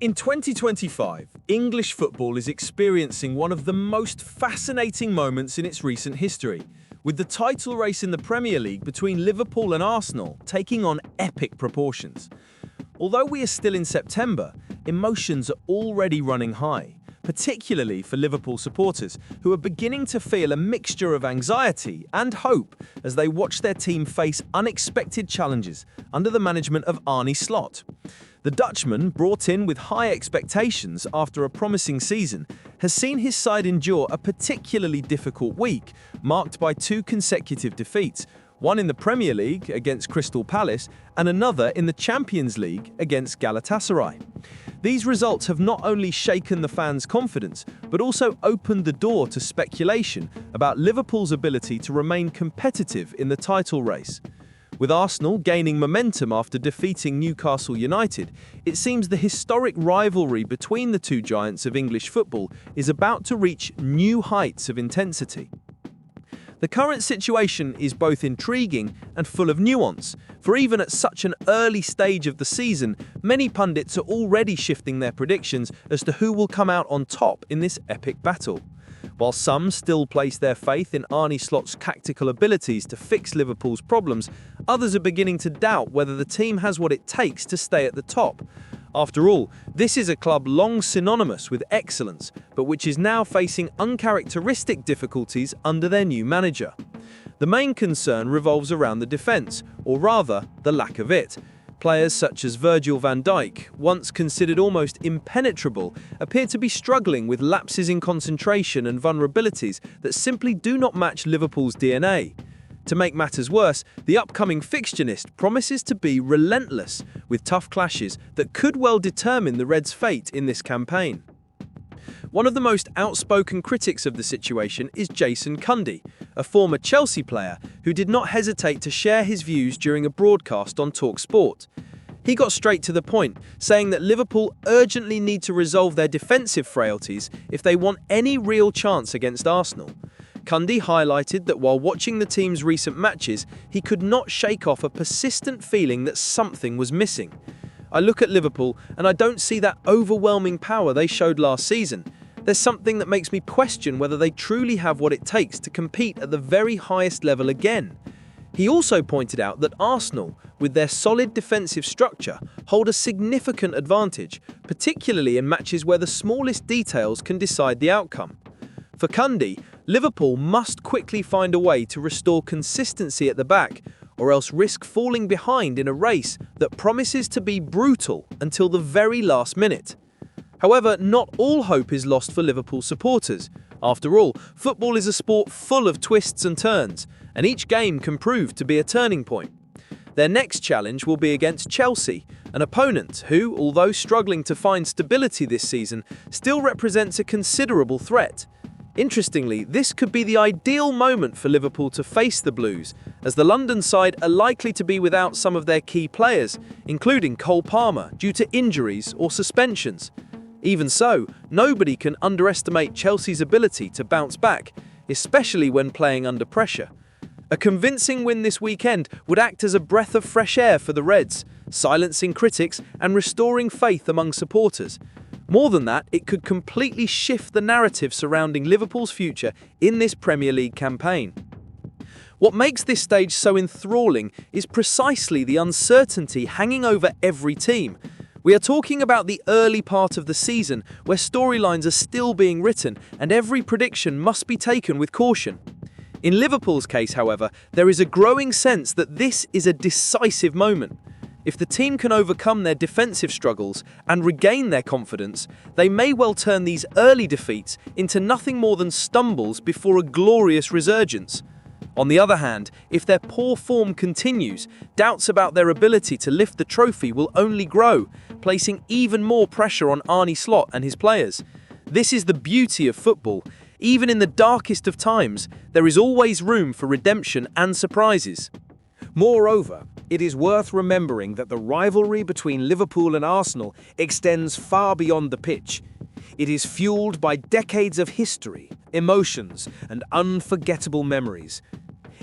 In 2025, English football is experiencing one of the most fascinating moments in its recent history, with the title race in the Premier League between Liverpool and Arsenal taking on epic proportions. Although we are still in September, emotions are already running high, particularly for Liverpool supporters who are beginning to feel a mixture of anxiety and hope as they watch their team face unexpected challenges under the management of Arne Slot. The Dutchman, brought in with high expectations after a promising season, has seen his side endure a particularly difficult week, marked by two consecutive defeats, one in the Premier League against Crystal Palace and another in the Champions League against Galatasaray. These results have not only shaken the fans' confidence, but also opened the door to speculation about Liverpool's ability to remain competitive in the title race. With Arsenal gaining momentum after defeating Newcastle United, it seems the historic rivalry between the two giants of English football is about to reach new heights of intensity. The current situation is both intriguing and full of nuance, for even at such an early stage of the season, many pundits are already shifting their predictions as to who will come out on top in this epic battle. While some still place their faith in Arne Slot's tactical abilities to fix Liverpool's problems, others are beginning to doubt whether the team has what it takes to stay at the top. After all, this is a club long synonymous with excellence, but which is now facing uncharacteristic difficulties under their new manager. The main concern revolves around the defence, or rather, the lack of it. Players such as Virgil van Dijk, once considered almost impenetrable, appear to be struggling with lapses in concentration and vulnerabilities that simply do not match Liverpool's DNA. To make matters worse, the upcoming fixture list promises to be relentless, with tough clashes that could well determine the Reds' fate in this campaign. One of the most outspoken critics of the situation is Jason Cundy, a former Chelsea player who did not hesitate to share his views during a broadcast on talkSPORT. He got straight to the point, saying that Liverpool urgently need to resolve their defensive frailties if they want any real chance against Arsenal. Cundy highlighted that while watching the team's recent matches, he could not shake off a persistent feeling that something was missing. I look at Liverpool and I don't see that overwhelming power they showed last season. There's something that makes me question whether they truly have what it takes to compete at the very highest level again. He also pointed out that Arsenal, with their solid defensive structure, hold a significant advantage, particularly in matches where the smallest details can decide the outcome. For Cundy, Liverpool must quickly find a way to restore consistency at the back, or else risk falling behind in a race that promises to be brutal until the very last minute. However, not all hope is lost for Liverpool supporters. After all, football is a sport full of twists and turns, and each game can prove to be a turning point. Their next challenge will be against Chelsea, an opponent who, although struggling to find stability this season, still represents a considerable threat. Interestingly, this could be the ideal moment for Liverpool to face the Blues, as the London side are likely to be without some of their key players, including Cole Palmer, due to injuries or suspensions. Even so, nobody can underestimate Chelsea's ability to bounce back, especially when playing under pressure. A convincing win this weekend would act as a breath of fresh air for the Reds, silencing critics and restoring faith among supporters. More than that, it could completely shift the narrative surrounding Liverpool's future in this Premier League campaign. What makes this stage so enthralling is precisely the uncertainty hanging over every team. We are talking about the early part of the season, where storylines are still being written and every prediction must be taken with caution. In Liverpool's case, however, there is a growing sense that this is a decisive moment. If the team can overcome their defensive struggles and regain their confidence, they may well turn these early defeats into nothing more than stumbles before a glorious resurgence. On the other hand, if their poor form continues, doubts about their ability to lift the trophy will only grow, placing even more pressure on Arne Slot and his players. This is the beauty of football. Even in the darkest of times, there is always room for redemption and surprises. Moreover, it is worth remembering that the rivalry between Liverpool and Arsenal extends far beyond the pitch. It is fueled by decades of history, emotions, and unforgettable memories.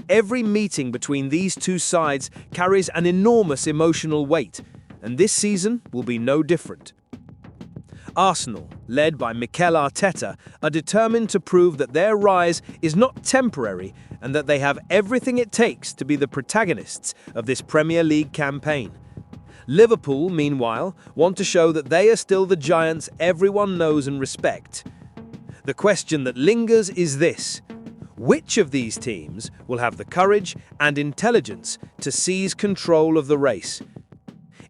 Every meeting between these two sides carries an enormous emotional weight, and this season will be no different. Arsenal, led by Mikel Arteta, are determined to prove that their rise is not temporary and that they have everything it takes to be the protagonists of this Premier League campaign. Liverpool, meanwhile, want to show that they are still the giants everyone knows and respects. The question that lingers is this: which of these teams will have the courage and intelligence to seize control of the race?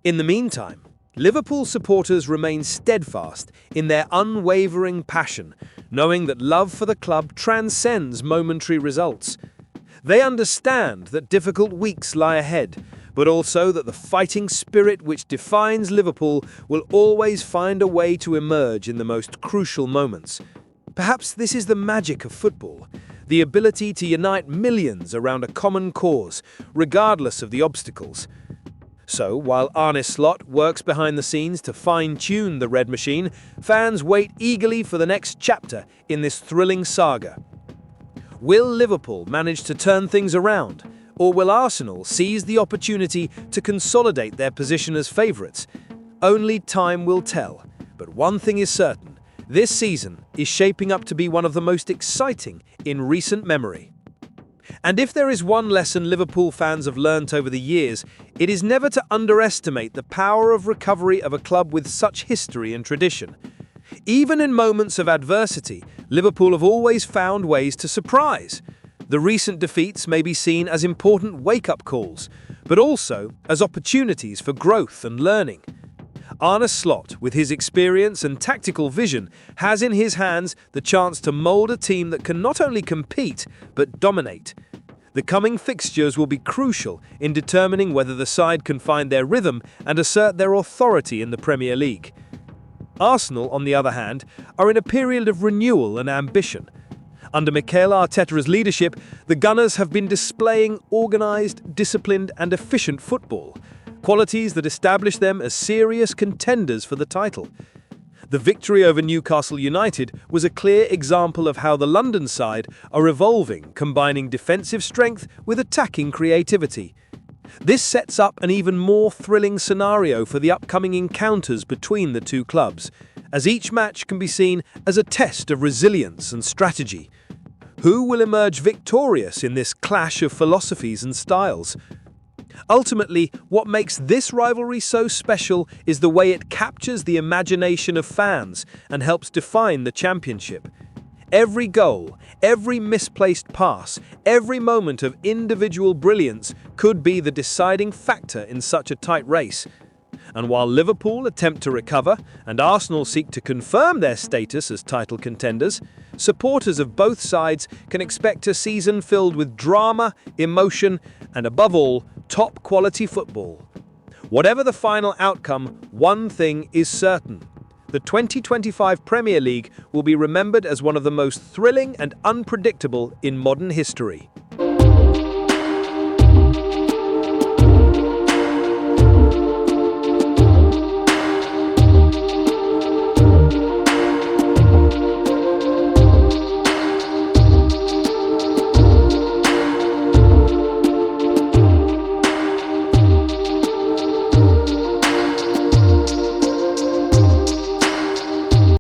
In the meantime, Liverpool supporters remain steadfast in their unwavering passion, knowing that love for the club transcends momentary results. They understand that difficult weeks lie ahead, but also that the fighting spirit which defines Liverpool will always find a way to emerge in the most crucial moments. Perhaps this is the magic of football, the ability to unite millions around a common cause, regardless of the obstacles. So, while Arne Slot works behind the scenes to fine-tune the Red Machine, fans wait eagerly for the next chapter in this thrilling saga. Will Liverpool manage to turn things around, or will Arsenal seize the opportunity to consolidate their position as favourites? Only time will tell, but one thing is certain: this season is shaping up to be one of the most exciting in recent memory. And if there is one lesson Liverpool fans have learnt over the years, it is never to underestimate the power of recovery of a club with such history and tradition. Even in moments of adversity, Liverpool have always found ways to surprise. The recent defeats may be seen as important wake-up calls, but also as opportunities for growth and learning. Arne Slot, with his experience and tactical vision, has in his hands the chance to mould a team that can not only compete, but dominate. The coming fixtures will be crucial in determining whether the side can find their rhythm and assert their authority in the Premier League. Arsenal, on the other hand, are in a period of renewal and ambition. Under Mikel Arteta's leadership, the Gunners have been displaying organised, disciplined and efficient football, qualities that establish them as serious contenders for the title. The victory over Newcastle United was a clear example of how the London side are evolving, combining defensive strength with attacking creativity. This sets up an even more thrilling scenario for the upcoming encounters between the two clubs, as each match can be seen as a test of resilience and strategy. Who will emerge victorious in this clash of philosophies and styles? Ultimately, what makes this rivalry so special is the way it captures the imagination of fans and helps define the championship. Every goal, every misplaced pass, every moment of individual brilliance could be the deciding factor in such a tight race. And while Liverpool attempt to recover and Arsenal seek to confirm their status as title contenders, supporters of both sides can expect a season filled with drama, emotion, and above all, top-quality football. Whatever the final outcome, one thing is certain: the 2025 Premier League will be remembered as one of the most thrilling and unpredictable in modern history.